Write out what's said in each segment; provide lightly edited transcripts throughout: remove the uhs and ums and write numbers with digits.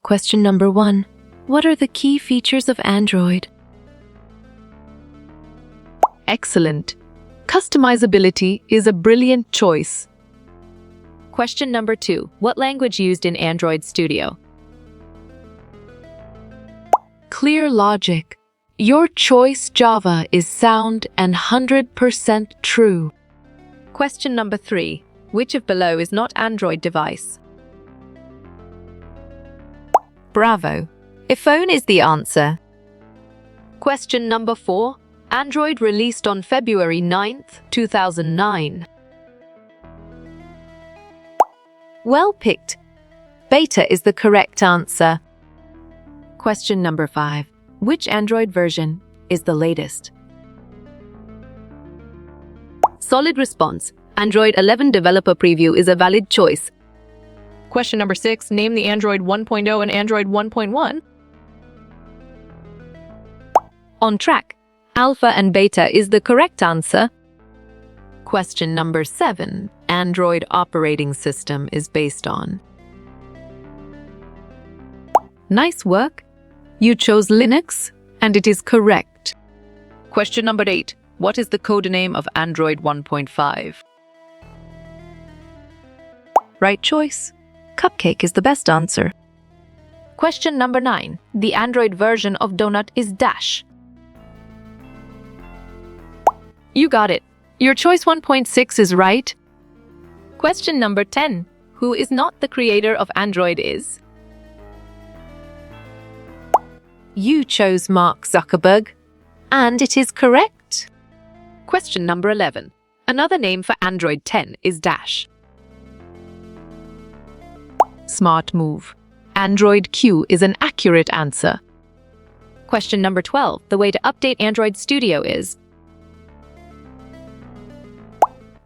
Question number 1. What are the key features of Android? Excellent. Customizability is a brilliant choice. Question number 2. What language used in Android Studio? Clear logic. Your choice Java is sound and 100% true. Question number 3. Which of below is not Android device? Bravo. iPhone is the answer. Question number 4. Android released on February 9th, 2009. Well picked. Beta is the correct answer. Question number 5. Which Android version is the latest? Solid response. Android 11 developer preview is a valid choice. Question number 6. Name the Android 1.0 and Android 1.1. On track. Alpha and Beta is the correct answer. Question number 7. Android operating system is based on. Nice work. You chose Linux, and it is correct. Question number 8. What is the codename of Android 1.5? Right choice. Cupcake is the best answer. Question number 9. The Android version of Donut is Dash. You got it. Your choice 1.6 is right. Question number 10. Who is not the creator of Android is? You chose Mark Zuckerberg, and it is correct. Question number 11. Another name for Android 10 is Dash. Smart move. Android Q is an accurate answer. Question number 12. The way to update Android Studio is.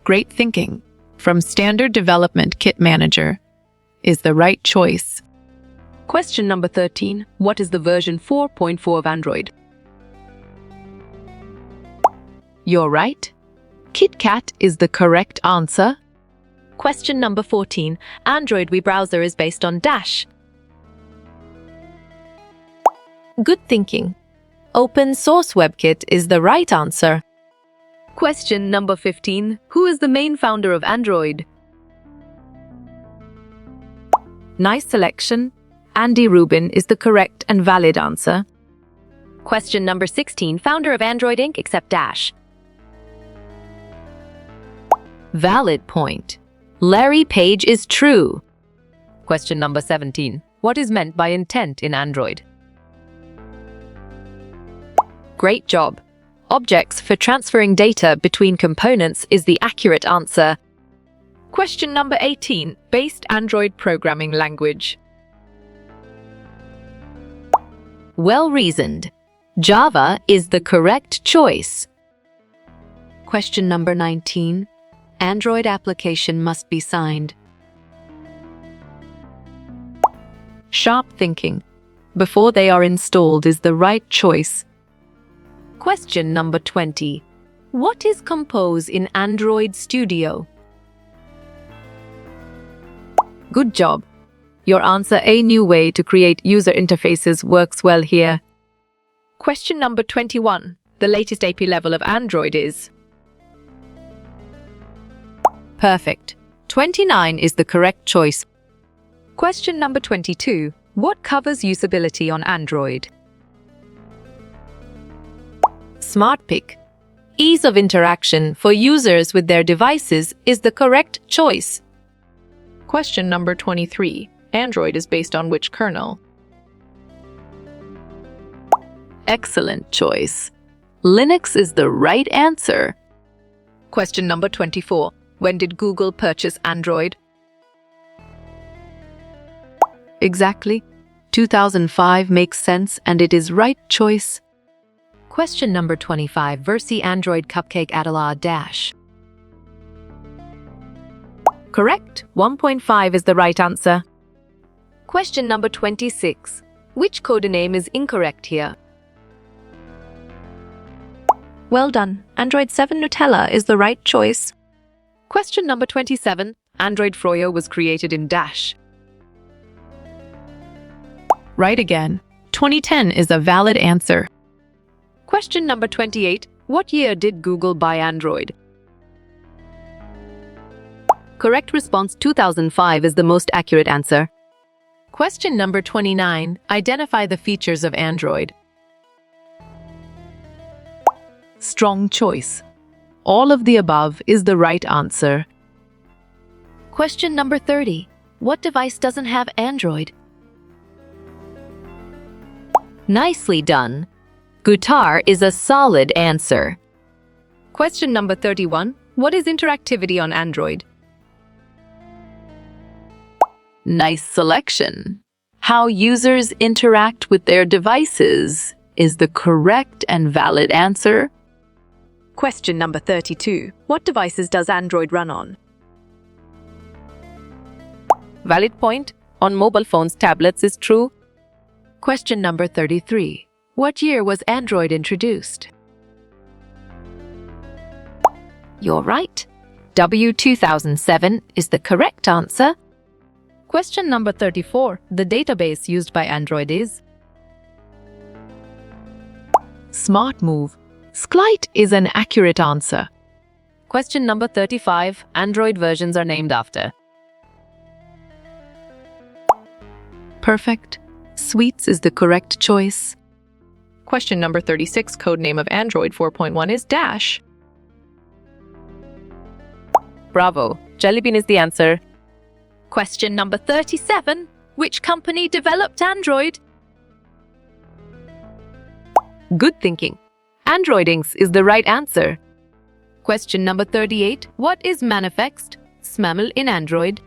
Great thinking. From Standard Development Kit Manager is the right choice. Question number 13. What is the version 4.4 of Android? You're right. KitKat is the correct answer. Question number 14. Android Web Browser is based on Dash. Good thinking. Open Source WebKit is the right answer. Question number 15. Who is the main founder of Android? Nice selection. Andy Rubin is the correct and valid answer. Question number 16. Founder of Android Inc. except Dash. Valid point. Larry Page is true. Question number 17. What is meant by intent in Android? Great job. Objects for transferring data between components is the accurate answer. Question number 18. Based Android programming language. Well reasoned. Java is the correct choice. Question number 19. Android application must be signed. Sharp thinking. Before they are installed is the right choice. Question number 20. What is Compose in Android Studio? Good job. Your answer, a new way to create user interfaces, works well here. Question number 21. The latest AP level of Android is. Perfect. 29 is the correct choice. Question number 22. What covers usability on Android? Smart pick. Ease of interaction for users with their devices is the correct choice. Question number 23. Android is based on which kernel? Excellent choice. Linux is the right answer. Question number 24. When did Google purchase Android? Exactly. 2005 makes sense and it is right choice. Question number 25. Versi Android Cupcake Adala Dash. Correct. 1.5 is the right answer. Question number 26. Which codename is incorrect here? Well done. Android 7 Nutella is the right choice. Question number 27. Android Froyo was created in Dash. Right again. 2010 is a valid answer. Question number 28. What year did Google buy Android? Correct response 2005 is the most accurate answer. Question number 29. Identify the features of Android. Strong choice. All of the above is the right answer. Question number 30. What device doesn't have Android? Nicely done. Guitar is a solid answer. Question number 31. What is interactivity on Android? Nice selection. How users interact with their devices is the correct and valid answer. Question number 32. What devices does Android run on? Valid point. On mobile phones, tablets is true. Question number 33. What year was Android introduced? You're right. W2007 is the correct answer. Question number 34. The database used by Android is? Smart Move. Sklite is an accurate answer. Question number 35. Android versions are named after. Perfect. Sweets is the correct choice. Question number 36. Codename of Android 4.1 is Dash. Bravo. Jelly Bean is the answer. Question number 37. Which company developed Android? Good thinking. Android Inc. is the right answer. Question number 38. What is Manifest SML in Android?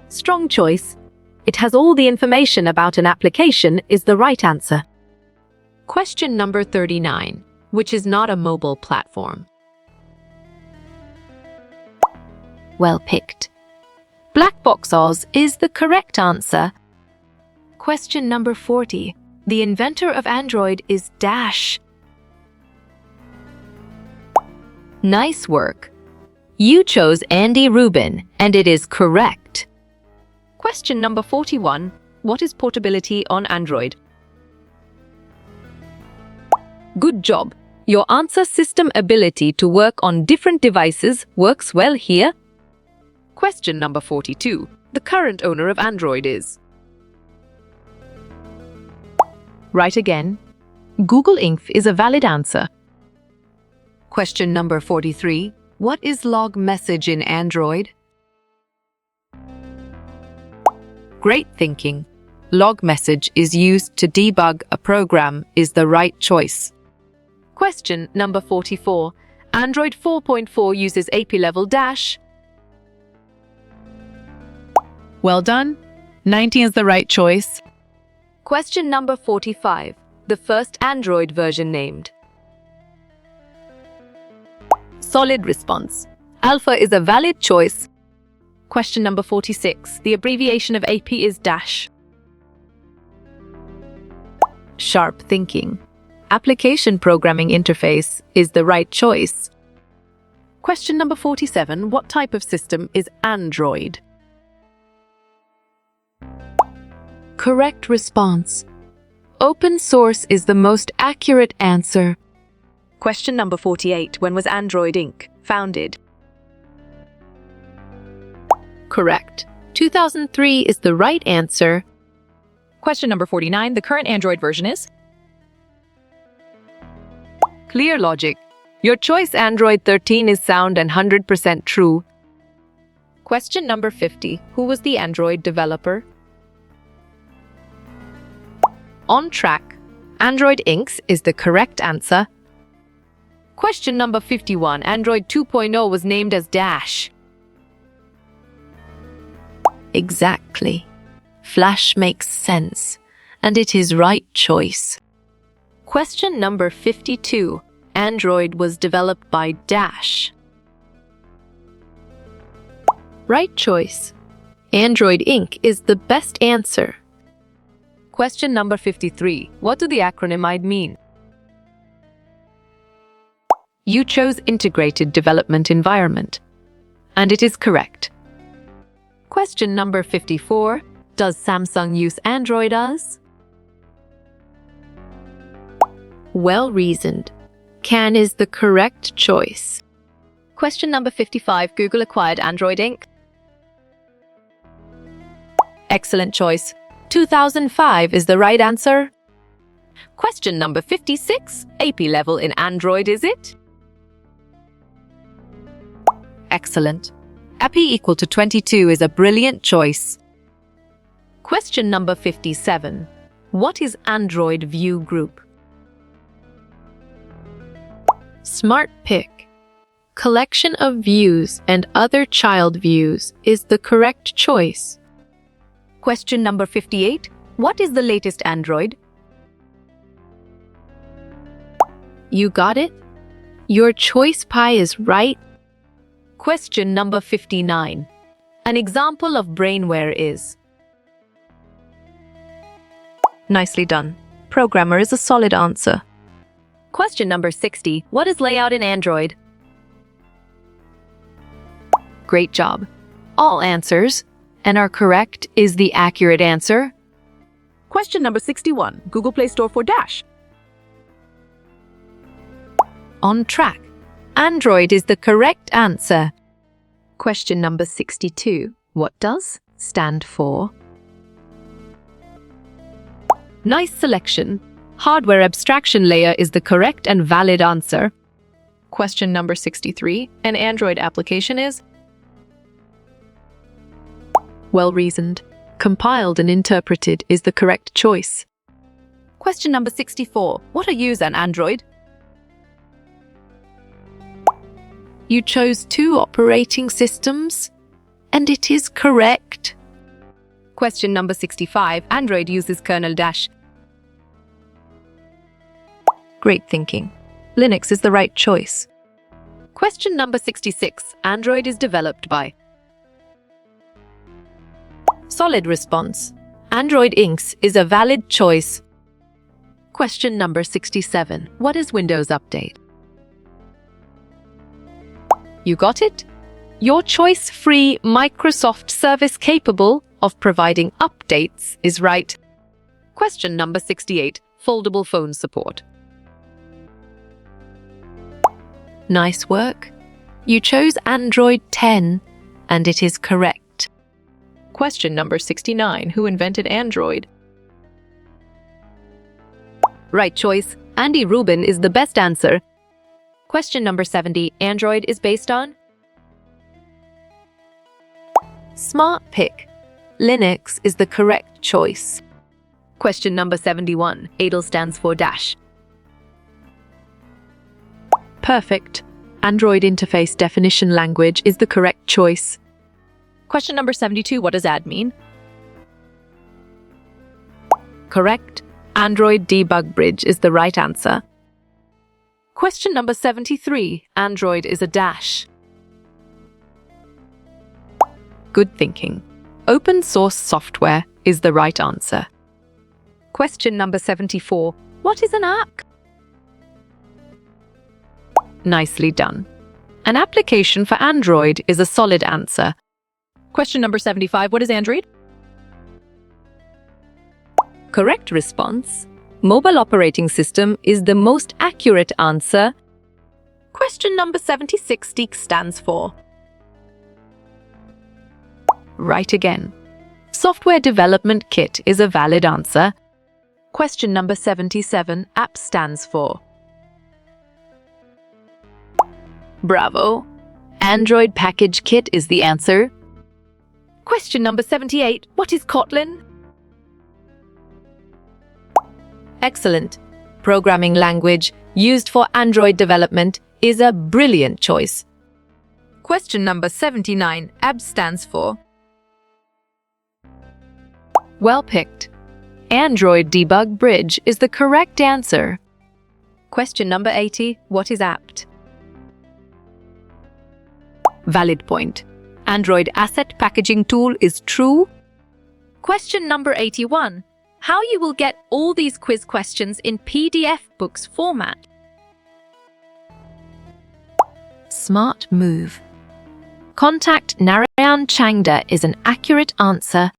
Strong choice. It has all the information about an application is the right answer. Question number 39. Which is not a mobile platform? Well picked. BlackBox is the correct answer. Question number 40. The inventor of Android is Dash. Nice work. You chose Andy Rubin, and it is correct. Question number 41. What is portability on Android? Good job. Your answer system ability to work on different devices works well here. Question number 42. The current owner of Android is? Right again. Google Inc. is a valid answer. Question number 43. What is log message in Android? Great thinking. Log message is used to debug a program is the right choice. Question number 44. Android 4.4 uses AP level Dash. Well done. 19 is the right choice. Question number 45. The first Android version named? Solid response. Alpha is a valid choice. Question number 46. The abbreviation of AP is Dash. Sharp thinking. Application programming interface is the right choice. Question number 47. What type of system is Android? Correct response. Open source is the most accurate answer. Question number 48. When was Android Inc. founded? Correct. 2003 is the right answer. Question number 49. The current Android version is? Clear logic. Your choice Android 13 is sound and 100% true. Question number 50. Who was the Android developer? On track. Android Inc. is the correct answer. Question number 51. Android 2.0 was named as Dash. Exactly. Flash makes sense, and it is right choice. Question number 52. Android was developed by Dash. Right choice. Android Inc. is the best answer. Question number 53. What do the acronym IDE mean? You chose Integrated Development Environment, and it is correct. Question number 54. does Samsung use Android as? Well reasoned. Can is the correct choice. Question number 55. Google acquired Android Inc. Excellent choice. 2005 is the right answer. Question number 56. AP level in Android, is it? Excellent. AP equal to 22 is a brilliant choice. Question number 57. What is Android View Group? Smart Pick. Collection of views and other child views is the correct choice. Question number 58. What is the latest Android? You got it? Your choice pie is right. Question number 59. An example of brainware is? Nicely done. Programmer is a solid answer. Question number 60. What is layout in Android? Great job. All answers and are correct is the accurate answer. Question number 61. Google Play Store for Dash. On track. Android is the correct answer. Question number 62. What does stand for? Nice selection. Hardware abstraction layer is the correct and valid answer. Question number 63. An Android application is? Well reasoned. Compiled and interpreted is the correct choice. Question number 64. What are used on Android? You chose 2 operating systems, and it is correct. Question number 65. Android uses kernel dash. Great thinking. Linux is the right choice. Question number 66. Android is developed by? Solid response. Android Inc. is a valid choice. Question number 67. What is Windows Update? You got it? Your choice-free Microsoft service capable of providing updates is right. Question number 68. Foldable phone support. Nice work. You chose Android 10, and it is correct. Question number 69. Who invented Android? Right choice. Andy Rubin is the best answer. Question number 70. Android is based on? Smart Pick. Linux is the correct choice. Question number 71. ADL stands for dash. Perfect. Android Interface Definition Language is the correct choice. Question number 72. What does add mean? Correct. Android Debug Bridge is the right answer. Question number 73. Android is a dash. Good thinking. Open source software is the right answer. Question number 74. What is an app? Nicely done. An application for Android is a solid answer. Question number 75. What is Android? Correct response. Mobile operating system is the most accurate answer. Question number 76. STEEK stands for? Right again. Software Development Kit is a valid answer. Question number 77. App stands for? Bravo. Android Package Kit is the answer. Question number 78. What is Kotlin? Excellent. Programming language used for Android development is a brilliant choice. Question number 79. AB stands for? Well picked. Android Debug Bridge is the correct answer. Question number 80. What is apt? Valid point. Android Asset Packaging Tool is true. Question number 81. How you will get all these quiz questions in PDF books format? Smart move. Contact Narayan Changda is an accurate answer.